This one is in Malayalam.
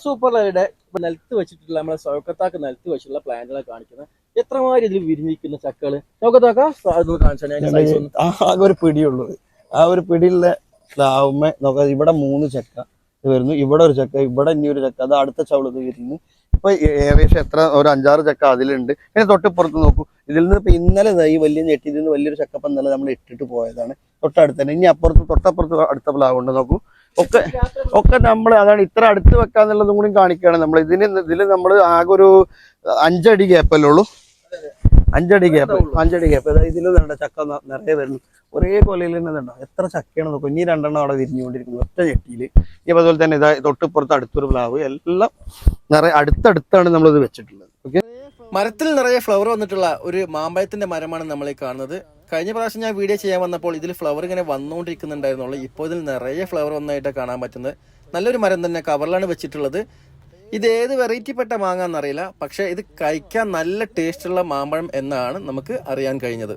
സൂപ്പർലൈയുടെ നിലത്ത് വെച്ചിട്ടുള്ള നമ്മളെ സൗക്കത്താക്ക് നിലത്ത് വെച്ചിട്ടുള്ള പ്ലാന്റുകളെ കാണിക്കുന്നത് എത്രമാതിരി ഇതിൽ വിരിഞ്ഞിരിക്കുന്ന ചക്കകള് സൗക്കത്താക്ക ആകെ ഒരു പിടിയുള്ളൂ. ആ ഒരു പിടിയുള്ള പ്ലാവുമ്മ നോക്കാം. ഇവിടെ 3 ചക്ക വരുന്നു, ഇവിടെ ഒരു ചക്ക, ഇവിടെ ഇനി ഒരു ചക്ക, അത് അടുത്ത ചവളത് വരുന്നു. ഇപ്പൊ ഏകദേശം എത്ര ഒരു 5-6 ചക്ക അതിലുണ്ട്. പിന്നെ തൊട്ടിപ്പുറത്ത് നോക്കൂ, ഇതിൽ നിന്ന് ഇപ്പൊ ഇന്നലെ ഈ വലിയ ഞെട്ടിയിൽ നിന്ന് വലിയൊരു ചക്കപ്പം ഇന്നലെ നമ്മൾ ഇട്ടിട്ട് പോയതാണ്. തൊട്ടടുത്ത് തന്നെ ഇനി തൊട്ടപ്പുറത്ത് അടുത്ത പ്ലാവുണ്ട് നോക്കൂ. ഒക്കെ നമ്മൾ അതാണ് ഇത്ര അടുത്ത് വെക്കാന്നുള്ളതും കൂടി കാണിക്കുകയാണ്. നമ്മൾ ഇതിൽ നമ്മൾ ആകെ ഒരു 5 അടി ഗ്യാപ്പല്ലേ ഉള്ളൂ. 5 അടി ഗ്യാപ്പ് ഇതിൽ വേണ്ട ചക്ക നിറയെ വരുന്നു. ഒരേ കൊലയിൽ തന്നെ ഉണ്ടോ എത്ര ചക്കയാണ് നോക്കും. ഇനി 2 അവിടെ വിരിഞ്ഞുകൊണ്ടിരിക്കുന്നു ഒറ്റ ഞെട്ടിയിൽ. ഇനി അതുപോലെ തന്നെ ഇതാ തൊട്ടിപ്പുറത്ത് അടുത്തൊരു പ്ലാവ്, എല്ലാം നിറയെ അടുത്തടുത്താണ് നമ്മളിത് വെച്ചിട്ടുള്ളത്. ഓക്കെ, മരത്തിൽ നിറയെ ഫ്ലവർ വന്നിട്ടുള്ള ഒരു മാമ്പഴത്തിന്റെ മരമാണ് നമ്മൾ ഈ കാണുന്നത്. കഴിഞ്ഞ പ്രാവശ്യം ഞാൻ വീഡിയോ ചെയ്യാൻ വന്നപ്പോൾ ഇതിൽ ഫ്ലവർ ഇങ്ങനെ വന്നുകൊണ്ടിരിക്കുന്നുണ്ടായിരുന്നുള്ളൂ. ഇപ്പോൾ ഇതിൽ നിറയെ ഫ്ലവർ വന്നായിട്ട് കാണാൻ പറ്റുന്നത്. നല്ലൊരു മരം തന്നെ, കവറിലാണ് വെച്ചിട്ടുള്ളത്. ഇത് ഏത് വെറൈറ്റി പെട്ട മാങ്ങാന്നറിയില്ല, പക്ഷേ ഇത് കഴിക്കാൻ നല്ല ടേസ്റ്റുള്ള മാമ്പഴം എന്നാണ് നമുക്ക് അറിയാൻ കഴിഞ്ഞത്.